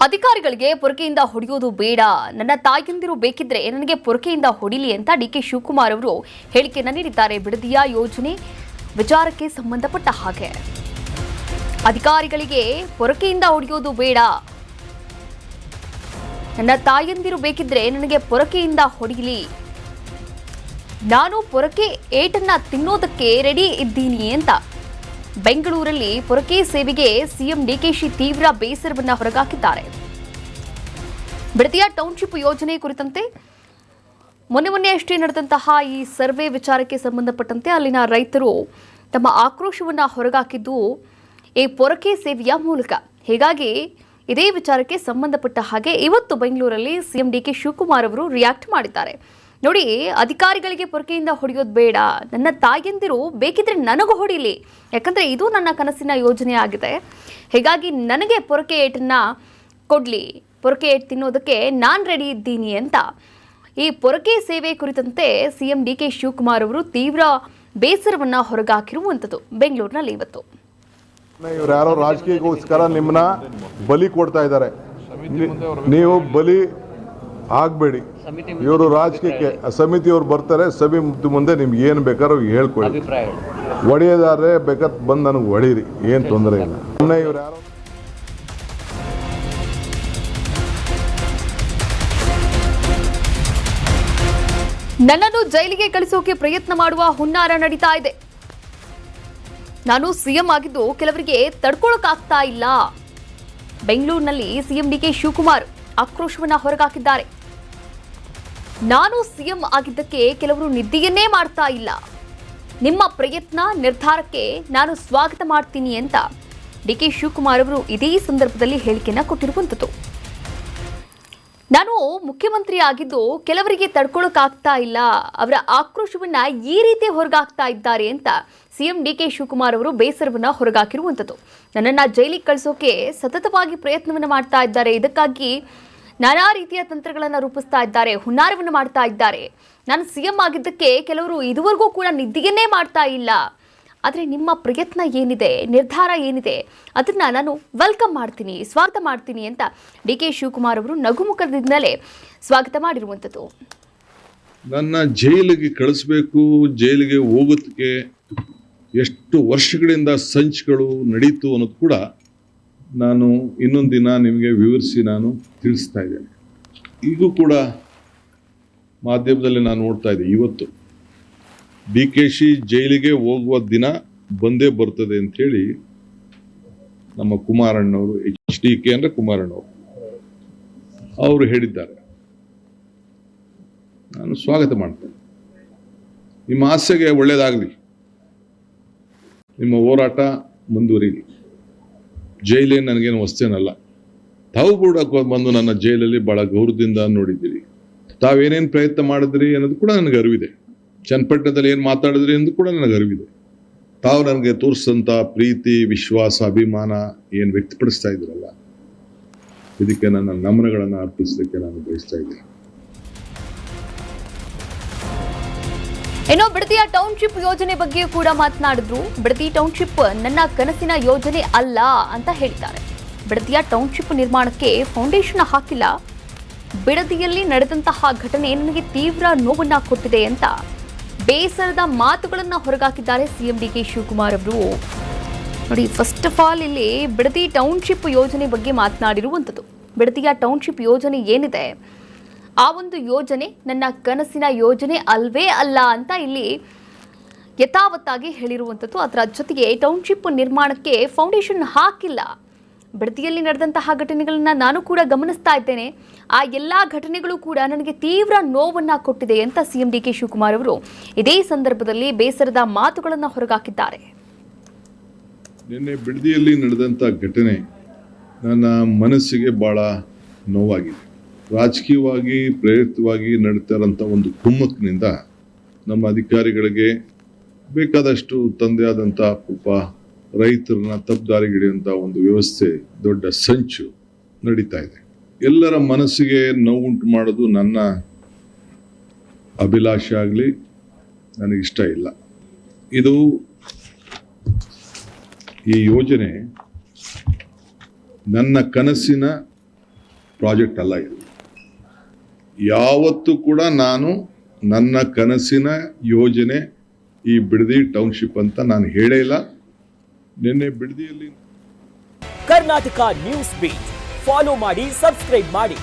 ಅಧಿಕಾರಿಗಳಿಗೆ ಪೊರಕೆಯಿಂದ ಹೊಡೆಯೋದು ಬೇಡ, ನನ್ನ ತಾಯಂದಿರು ಬೇಕಿದ್ರೆ ನನಗೆ ಪೊರಕೆಯಿಂದ ಹೊಡಿಲಿ ಅಂತ ಡಿಕೆ ಶಿವಕುಮಾರ್ ಅವರು ಹೇಳಿಕೆಯನ್ನು ನೀಡಿದ್ದಾರೆ. ಬಿಡದಿಯ ಯೋಜನೆ ವಿಚಾರಕ್ಕೆ ಸಂಬಂಧಪಟ್ಟ ಹಾಗೆ ಅಧಿಕಾರಿಗಳಿಗೆ ಪೊರಕೆಯಿಂದ ಹೊಡೆಯೋದು ಬೇಡ, ನನ್ನ ತಾಯಂದಿರು ಬೇಕಿದ್ರೆ ನನಗೆ ಪೊರಕೆಯಿಂದ ಹೊಡಿಲಿ, ನಾನು ಪೊರಕೆ ಏಟನ್ನ ತಿನ್ನೋದಕ್ಕೆ ರೆಡಿ ಇದ್ದೀನಿ ಅಂತ ಬೆಂಗಳೂರಲ್ಲಿ ಪೊರಕೆ ಸೇವೆಗೆ ಸಿಎಂ ಡಿಕೆಶಿ ತೀವ್ರ ಬೇಸರವನ್ನ ಹೊರಗಾಕಿದ್ದಾರೆ. ಬಿಡದಿಯ ಟೌನ್ಶಿಪ್ ಯೋಜನೆ ಕುರಿತಂತೆ ಮೊನ್ನೆ ಅಷ್ಟೇ ನಡೆದಂತಹ ಈ ಸರ್ವೆ ವಿಚಾರಕ್ಕೆ ಸಂಬಂಧಪಟ್ಟಂತೆ ಅಲ್ಲಿನ ರೈತರು ತಮ್ಮ ಆಕ್ರೋಶವನ್ನ ಹೊರಗಾಕಿದ್ದು ಈ ಪೊರಕೆ ಸೇವೆಯ ಮೂಲಕ. ಹೀಗಾಗಿ ಇದೇ ವಿಚಾರಕ್ಕೆ ಸಂಬಂಧಪಟ್ಟ ಹಾಗೆ ಇವತ್ತು ಬೆಂಗಳೂರಲ್ಲಿ ಸಿಎಂ ಡಿಕೆ ಶಿವಕುಮಾರ್ ಅವರು ರಿಯಾಕ್ಟ್ ಮಾಡಿದ್ದಾರೆ. ನೋಡಿ, ಅಧಿಕಾರಿಗಳಿಗೆ ಪೊರಕೆಯಿಂದ ಹೊಡೆಯೋದು ಬೇಡ, ನನ್ನ ತಾಯಂದಿರು ಬೇಕಿದ್ರೆ ನನಗೂ ಹೊಡಿಲಿ, ಯಾಕಂದರೆ ಇದು ನನ್ನ ಕನಸಿನ ಯೋಜನೆ ಆಗಿದೆ. ಹೀಗಾಗಿ ನನಗೆ ಪೊರಕೆ ಏಟನ್ನು ಕೊಡಲಿ, ಪೊರಕೆ ಏಟ್ ತಿನ್ನೋದಕ್ಕೆ ನಾನು ರೆಡಿ ಇದ್ದೀನಿ ಅಂತ ಈ ಪೊರಕೆ ಸೇವೆ ಕುರಿತಂತೆ ಸಿಎಂ ಡಿಕೆ ಶಿವಕುಮಾರ್ ಅವರು ತೀವ್ರ ಬೇಸರವನ್ನು ಹೊರಗಾಕಿರುವಂಥದ್ದು ಬೆಂಗಳೂರಿನಲ್ಲಿ ಇವತ್ತು. ಇವ್ರು ಯಾರೋ ರಾಜಕೀಯಕ್ಕೋಸ್ಕರ ನಿಮ್ಮನ್ನ ಬಲಿ ಕೊಡ್ತಾ ಇದ್ದಾರೆ, ನೀವು ಬಲಿ ಆಗಬೇಡಿ. ಇವರು ರಾಜಕೀಯಕ್ಕೆ ಸಮಿತಿಯವ್ರು ಬರ್ತಾರೆ, ಸಮಿತಿ ಮುಂದೆ ನಿಮ್ಗೆ ಏನು ಬೇಕಾದ್ರೂ ಹೇಳ್ಕೊಳ್ಳಿ, ಹೊಡೆಯೋದಾದ್ರೆ ಬೇಕಾದ್ ಬಂದು ನನಗೆ ಹೊಡೀರಿ, ಏನು ತೊಂದರೆ ಇಲ್ಲ. ಸುಮ್ಮನೆ ಇವ್ರು ಯಾರೋ ನನ್ನನ್ನು ಜೈಲಿಗೆ ಕಳಿಸೋಕೆ ಪ್ರಯತ್ನ ಮಾಡುವ ಹುನ್ನಾರ ನಡೀತಾ ಇದೆ. ನಾನು ಸಿಎಂ ಆಗಿದ್ದು ಕೆಲವರಿಗೆ ತಡ್ಕೊಳ್ಳೋಕ್ಕಾಗ್ತಾ ಇಲ್ಲ. ಬೆಂಗಳೂರಿನಲ್ಲಿ ಸಿಎಂ ಡಿಕೆ ಶಿವಕುಮಾರ್ ಆಕ್ರೋಶವನ್ನ ಹೊರಗಾಕಿದ್ದಾರೆ. ನಾನು ಸಿಎಂ ಆಗಿದ್ದಕ್ಕೆ ಕೆಲವರು ನಿದ್ದೆಯನ್ನೇ ಮಾಡ್ತಾ ಇಲ್ಲ. ನಿಮ್ಮ ಪ್ರಯತ್ನ ನಿರ್ಧಾರಕ್ಕೆ ನಾನು ಸ್ವಾಗತ ಮಾಡ್ತೀನಿ ಅಂತ ಡಿಕೆ ಶಿವಕುಮಾರ್ ಅವರು ಇದೇ ಸಂದರ್ಭದಲ್ಲಿ ಹೇಳಿಕೆಯನ್ನ ಕೊಟ್ಟಿರುವಂಥದ್ದು. ನಾನು ಮುಖ್ಯಮಂತ್ರಿ ಆಗಿದ್ದು ಕೆಲವರಿಗೆ ತಡ್ಕೊಳ್ಳೋಕ್ಕಾಗ್ತಾ ಇಲ್ಲ, ಅವರ ಆಕ್ರೋಶವನ್ನ ಈ ರೀತಿ ಹೊರಗಾಕ್ತಾ ಇದ್ದಾರೆ ಅಂತ ಸಿಎಂ ಡಿಕೆ ಶಿವಕುಮಾರ್ ಅವರು ಬೇಸರವನ್ನ ಹೊರಗಾಕಿರುವಂಥದ್ದು. ನನ್ನನ್ನು ಜೈಲಿಗೆ ಕಳಿಸೋಕೆ ಸತತವಾಗಿ ಪ್ರಯತ್ನವನ್ನು ಮಾಡ್ತಾ ಇದ್ದಾರೆ, ಇದಕ್ಕಾಗಿ ನಾನಾ ರೀತಿಯ ತಂತ್ರಗಳನ್ನು ರೂಪಿಸ್ತಾ ಇದ್ದಾರೆ, ಹುನ್ನಾರವನ್ನು ಮಾಡ್ತಾ ಇದ್ದಾರೆ. ನಾನು ಸಿಎಂ ಆಗಿದ್ದಕ್ಕೆ ಕೆಲವರು ಇದುವರೆಗೂ ಕೂಡ ನಿದ್ದೆಯನ್ನೇ ಮಾಡ್ತಾ ಇಲ್ಲ, ಆದರೆ ನಿಮ್ಮ ಪ್ರಯತ್ನ ಏನಿದೆ, ನಿರ್ಧಾರ ಏನಿದೆ, ಅದನ್ನು ನಾನು ವೆಲ್ಕಮ್ ಮಾಡ್ತೀನಿ, ಸ್ವಾಗತ ಮಾಡ್ತೀನಿ ಅಂತ ಡಿಕೆ ಶಿವಕುಮಾರ್ ಅವರು ನಗುಮುಖದಿಂದಲೇ ಸ್ವಾಗತ ಮಾಡಿರುವಂಥದ್ದು. ನನ್ನ ಜೈಲಿಗೆ ಕಳಿಸ್ಬೇಕು, ಜೈಲಿಗೆ ಹೋಗೋದಕ್ಕೆ ಎಷ್ಟು ವರ್ಷಗಳಿಂದ ಸಂಚುಗಳು ನಡೀತು ಅನ್ನೋದು ಕೂಡ ನಾನು ಇನ್ನೊಂದು ದಿನ ನಿಮಗೆ ವಿವರಿಸಿ ನಾನು ತಿಳಿಸ್ತಾ ಇದ್ದೇನೆ. ಈಗೂ ಕೂಡ ಮಾಧ್ಯಮದಲ್ಲಿ ನಾನು ನೋಡ್ತಾ ಇದ್ದೆ, ಇವತ್ತು ಡಿಕೆಶಿ ಜೈಲಿಗೆ ಹೋಗುವ ದಿನ ಬಂದೇ ಬರ್ತದೆ ಅಂಥೇಳಿ ನಮ್ಮ ಕುಮಾರಣ್ಣವರು, HDK ಅಂದರೆ ಕುಮಾರಣ್ಣವರು, ಅವರು ಹೇಳಿದ್ದಾರೆ. ನಾನು ಸ್ವಾಗತ ಮಾಡ್ತೇನೆ. ನಿಮ್ಮ ಆಸೆಗೆ ಒಳ್ಳೆಯದಾಗಲಿ, ನಿಮ್ಮ ಹೋರಾಟ ಮುಂದುವರಿಲಿ. ಜೈಲೇನು ನನಗೇನು ವಸ್ತೇನಲ್ಲ. ತಾವು ಕೂಡ ಬಂದು ನನ್ನ ಜೈಲಲ್ಲಿ ಭಾಳ ಗೌರವದಿಂದ ನೋಡಿದ್ದೀರಿ. ತಾವೇನೇನು ಪ್ರಯತ್ನ ಮಾಡಿದ್ರಿ ಅನ್ನೋದು ಕೂಡ ನನಗೆ ಅರಿವಿದೆ. ಚನ್ನಪಟ್ಟಣದಲ್ಲಿ ಏನು ಮಾತಾಡಿದ್ರಿ ಅನ್ನೋದು ಕೂಡ ನನಗೆ ಅರಿವಿದೆ. ತಾವು ನನಗೆ ತೋರಿಸಿದಂಥ ಪ್ರೀತಿ, ವಿಶ್ವಾಸ, ಅಭಿಮಾನ ಏನು ವ್ಯಕ್ತಪಡಿಸ್ತಾ ಇದ್ರಲ್ಲ, ಇದಕ್ಕೆ ನನ್ನ ನಮನಗಳನ್ನು ಅರ್ಪಿಸಲಿಕ್ಕೆ ನಾನು ಬಯಸ್ತಾ ಇದ್ದೀನಿ. ಇನ್ನು ಬಿಡದಿಯ ಟೌನ್ಶಿಪ್ ಯೋಜನೆ ಬಗ್ಗೆ ಕೂಡ ಮಾತನಾಡಿದ್ರು. ಬಿಡದಿ ಟೌನ್ಶಿಪ್ ನನ್ನ ಕನಸಿನ ಯೋಜನೆ ಅಲ್ಲ ಅಂತ ಹೇಳಿದ್ದಾರೆ. ಬಿಡದಿಯ ಟೌನ್ಶಿಪ್ ನಿರ್ಮಾಣಕ್ಕೆ ಫೌಂಡೇಶನ್ ಹಾಕಿಲ್ಲ. ಬಿಡದಿಯಲ್ಲಿ ನಡೆದಂತಹ ಘಟನೆ ನನಗೆ ತೀವ್ರ ನೋವನ್ನ ಕೊಟ್ಟಿದೆ ಅಂತ ಬೇಸರದ ಮಾತುಗಳನ್ನ ಹೊರಗಾಕಿದ್ದಾರೆ ಸಿಎಂ ಡಿಕೆ ಶಿವಕುಮಾರ್ ಅವರು. ನೋಡಿ, ಫಸ್ಟ್ ಆಫ್ ಆಲ್ ಇಲ್ಲಿ ಬಿಡದಿ ಟೌನ್ಶಿಪ್ ಯೋಜನೆ ಬಗ್ಗೆ ಮಾತನಾಡಿರುವಂಥದ್ದು. ಬಿಡದಿಯ ಟೌನ್ಶಿಪ್ ಯೋಜನೆ ಏನಿದೆ, ಆ ಒಂದು ಯೋಜನೆ ನನ್ನ ಕನಸಿನ ಯೋಜನೆ ಅಲ್ವೇ ಅಲ್ಲ ಅಂತ ಇಲ್ಲಿ ಯಥಾವತ್ತಾಗಿ ಹೇಳಿರುವಂಥದ್ದು. ಅದರ ಜೊತೆಗೆ ಟೌನ್ಶಿಪ್ ನಿರ್ಮಾಣಕ್ಕೆ ಫೌಂಡೇಶನ್ ಹಾಕಿಲ್ಲ. ಬಿಡದಿಯಲ್ಲಿ ನಡೆದಂತಹ ಘಟನೆಗಳನ್ನ ನಾನು ಕೂಡ ಗಮನಿಸ್ತಾ ಇದ್ದೇನೆ. ಆ ಎಲ್ಲ ಘಟನೆಗಳು ಕೂಡ ನನಗೆ ತೀವ್ರ ನೋವನ್ನ ಕೊಟ್ಟಿದೆ ಅಂತ ಸಿಎಂ ಡಿಕೆ ಶಿವಕುಮಾರ್ ಅವರು ಇದೇ ಸಂದರ್ಭದಲ್ಲಿ ಬೇಸರದ ಮಾತುಗಳನ್ನು ಹೊರಗಾಕಿದ್ದಾರೆ. ನಿನ್ನೆ ಬಿಡದಿಯಲ್ಲಿ ನಡೆದಂಥ ಘಟನೆ ನನ್ನ ಮನಸ್ಸಿಗೆ ಬಹಳ ನೋವಾಗಿದೆ. ರಾಜಕೀಯವಾಗಿ ಪ್ರೇರಿತವಾಗಿ ನಡೀತಾರಂಥ ಒಂದು ಕುಮ್ಮಕ್ಕಿನಿಂದ ನಮ್ಮ ಅಧಿಕಾರಿಗಳಿಗೆ ಬೇಕಾದಷ್ಟು ತಂದೆಯಾದಂಥ ಪಾಪ ರೈತರನ್ನ ತಪ್ಪುದಾರಿಗಿಡಿಯುವಂಥ ಒಂದು ವ್ಯವಸ್ಥೆ, ದೊಡ್ಡ ಸಂಚು ನಡೀತಾ ಇದೆ. ಎಲ್ಲರ ಮನಸ್ಸಿಗೆ ನೋವುಂಟು ಮಾಡೋದು ನನ್ನ ಅಭಿಲಾಷೆ ಆಗಲಿ, ನನಗಿಷ್ಟ ಇಲ್ಲ. ಇದು ಈ ಯೋಜನೆ ನನ್ನ ಕನಸಿನ ಪ್ರಾಜೆಕ್ಟ್ ಅಲ್ಲ ಇದು. ಯಾವತ್ತೂ ಕೂಡ ನಾನು ನನ್ನ ಕನಸಿನ ಯೋಜನೆ ಈ ಬಿಡದಿ ಟೌನ್ಶಿಪ್ ಅಂತ ನಾನು ಹೇಳೇ ಇಲ್ಲ. ನಿನ್ನೆ ಬಿಡದಿಯಲ್ಲಿ ಕರ್ನಾಟಕ ನ್ಯೂಸ್ ಬೀಟ್ ಫಾಲೋ ಮಾಡಿ, ಸಬ್ಸ್ಕ್ರೈಬ್ ಮಾಡಿ